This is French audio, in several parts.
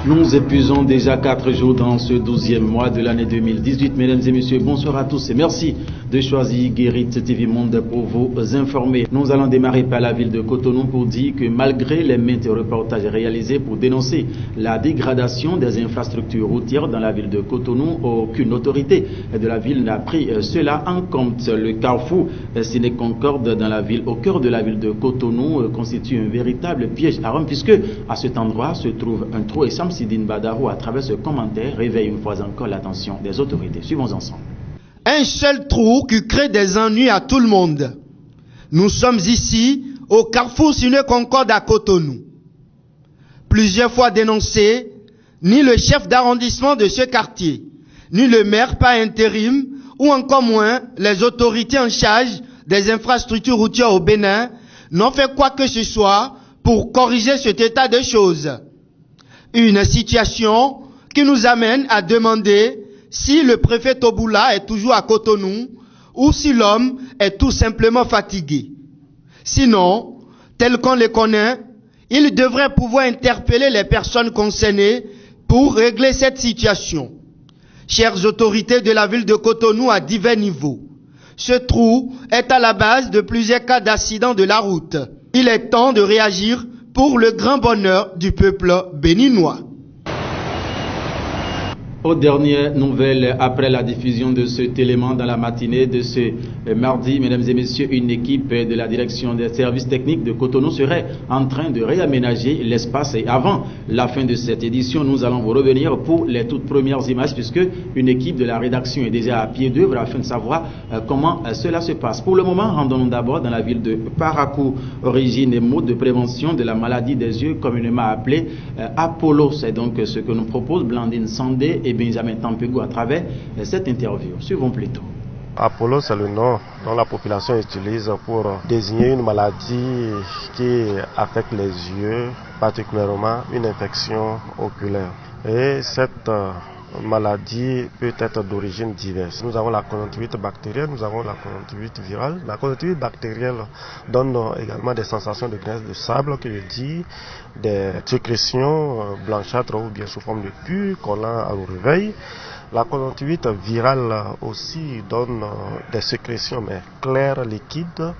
Nous épuisons déjà 4 jours dans ce 12e mois de l'année 2018. Mesdames et messieurs, bonsoir à tous et merci de choisir Guérit TV Monde pour vous informer. Nous allons démarrer par la ville de Cotonou pour dire que malgré les maintes reportages réalisés pour dénoncer la dégradation des infrastructures routières dans la ville de Cotonou, aucune autorité de la ville n'a pris cela en compte. Le carrefour Ciné Concorde dans la ville, au cœur de la ville de Cotonou, constitue un véritable piège à Rome puisque à cet endroit se trouve un trou et Sidine Badarou, à travers ce commentaire, réveille une fois encore l'attention des autorités. Suivons ensemble. Un seul trou qui crée des ennuis à tout le monde. Nous sommes ici au carrefour Ciné Concorde à Cotonou. Plusieurs fois dénoncé, ni le chef d'arrondissement de ce quartier, ni le maire par intérim, ou encore moins les autorités en charge des infrastructures routières au Bénin, n'ont fait quoi que ce soit pour corriger cet état de choses. Une situation qui nous amène à demander si le préfet Toboula est toujours à Cotonou ou si l'homme est tout simplement fatigué. Sinon, tel qu'on les connaît, il devrait pouvoir interpeller les personnes concernées pour régler cette situation. Chères autorités de la ville de Cotonou à divers niveaux, ce trou est à la base de plusieurs cas d'accidents de la route. Il est temps de réagir pour le grand bonheur du peuple béninois. Aux dernières nouvelles, après la diffusion de cet élément dans la matinée de ce mardi, mesdames et messieurs, une équipe de la direction des services techniques de Cotonou serait en train de réaménager l'espace. Et avant la fin de cette édition, nous allons vous revenir pour les toutes premières images, puisque une équipe de la rédaction est déjà à pied d'œuvre afin de savoir comment cela se passe. Pour le moment, rendons-nous d'abord dans la ville de Parakou, origine et mode de prévention de la maladie des yeux, communément appelée Apollo. C'est donc ce que nous propose Blandine Sandé et Benjamin Tampego à travers cette interview. Suivons plutôt. Apollo, c'est le nom dont la population utilise pour désigner une maladie qui affecte les yeux, particulièrement une infection oculaire. Et cette maladie peut être d'origine diverse. Nous avons la conjonctivite bactérienne, nous avons la conjonctivite virale. La conjonctivite bactérienne donne également des sensations de graisse de sable, que je dis, des sécrétions blanchâtres ou bien sous forme de pus qu'on a au réveil. La conjonctivite virale aussi donne des sécrétions mais claires, liquides,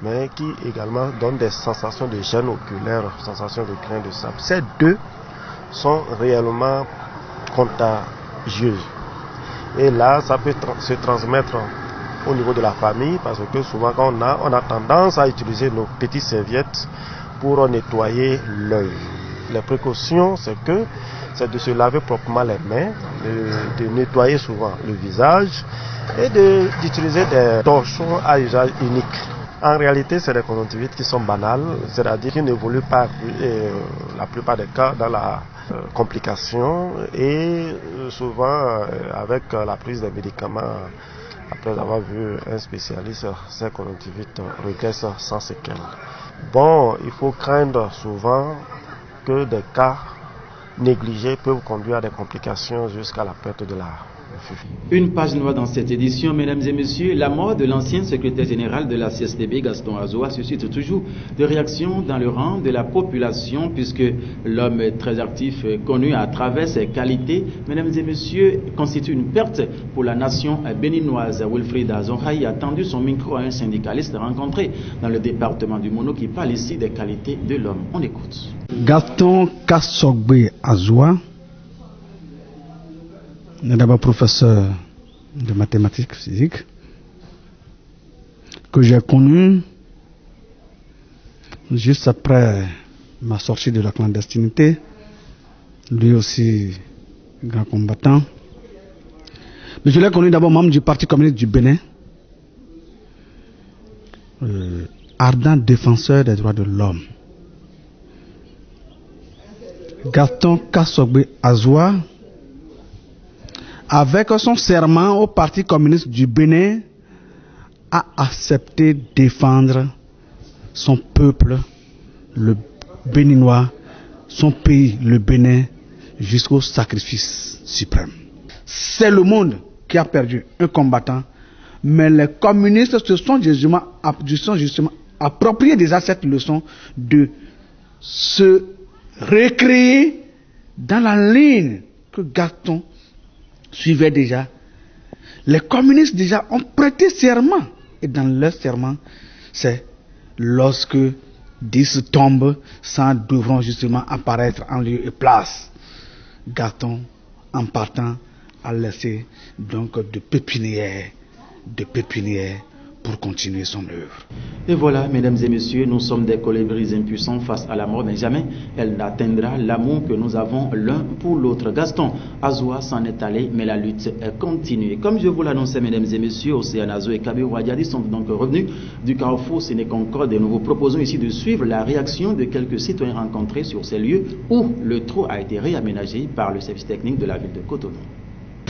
mais qui également donnent des sensations de gêne oculaire, sensations de grains de sable. Ces deux sont réellement contagieuses. Et là, ça peut se transmettre au niveau de la famille, parce que souvent quand on a tendance à utiliser nos petites serviettes pour nettoyer l'œil. Les précautions, c'est de se laver proprement les mains, de nettoyer souvent le visage et d'utiliser des torchons à usage unique. En réalité, c'est des conjonctivites qui sont banales, c'est-à-dire qui n'évoluent pas la plupart des cas dans la complication et souvent avec la prise des médicaments, après avoir vu un spécialiste, ces conjonctivites regressent sans séquelles. Bon, il faut craindre souvent que des cas négligés peuvent conduire à des complications jusqu'à la perte de la vue. Une page noire dans cette édition, mesdames et messieurs. La mort de l'ancien secrétaire général de la CSTB, Gaston Azoa, suscite toujours de réactions dans le rang de la population, puisque l'homme très actif, connu à travers ses qualités, mesdames et messieurs, constitue une perte pour la nation béninoise. Wilfried Azonhaï a tendu son micro à un syndicaliste rencontré dans le département du Mono qui parle ici des qualités de l'homme. On écoute. Gaston Kassogbe Azoa est d'abord professeur de mathématiques physiques que j'ai connu juste après ma sortie de la clandestinité. Lui aussi, grand combattant. Mais je l'ai connu d'abord membre du Parti communiste du Bénin, ardent défenseur des droits de l'homme. Gaston Kassogbe Azoa, avec son serment au Parti communiste du Bénin, a accepté de défendre son peuple, le béninois, son pays, le Bénin, jusqu'au sacrifice suprême. C'est le monde qui a perdu un combattant, mais les communistes se sont justement appropriés déjà cette leçon de se recréer dans la ligne que Gaston suivait déjà, les communistes déjà ont prêté serment. Et dans leur serment, c'est lorsque 10 tombes sans devront justement apparaître en lieu et place. Gaston, en partant, a laissé donc de pépinière pour continuer son œuvre. Et voilà, mesdames et messieurs, nous sommes des colibris impuissants face à la mort, mais jamais elle n'atteindra l'amour que nous avons l'un pour l'autre. Gaston Azoua s'en est allé, mais la lutte est continuée. Comme je vous l'annonçais, mesdames et messieurs, Océane Azo et Kabir Ouadiadi sont donc revenus du carrefour Séné Concorde et nous vous proposons ici de suivre la réaction de quelques citoyens rencontrés sur ces lieux où le trou a été réaménagé par le service technique de la ville de Cotonou.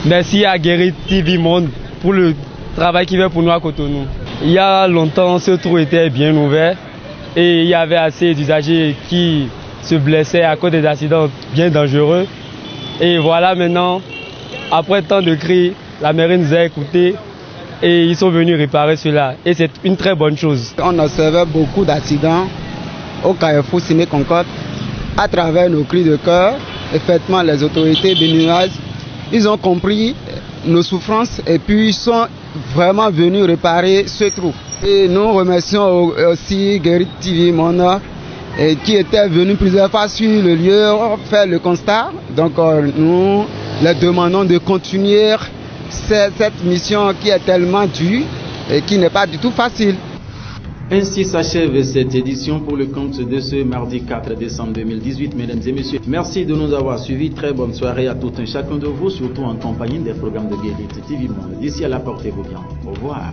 Merci à Guérit TV Monde pour le travail qu'il fait pour nous à Cotonou. Il y a longtemps, ce trou était bien ouvert et il y avait assez d'usagers qui se blessaient à cause des accidents bien dangereux. Et voilà maintenant, après tant de cris, la mairie nous a écoutés et ils sont venus réparer cela. Et c'est une très bonne chose. On observait beaucoup d'accidents au carrefour Séné Concorde à travers nos cris de cœur. Effectivement, les autorités béninoises, ils ont compris nos souffrances et puis ils sont vraiment venus réparer ce trou. Et nous remercions aussi Guérit TV Monde qui était venu plusieurs fois sur le lieu faire le constat. Donc nous les demandons de continuer cette mission qui est tellement dure et qui n'est pas du tout facile. Ainsi s'achève cette édition pour le compte de ce mardi 4 décembre 2018. Mesdames et messieurs, merci de nous avoir suivis. Très bonne soirée à tout un chacun de vous, surtout en compagnie des programmes de Guérit TV Monde. D'ici à là, portez-vous bien. Au revoir.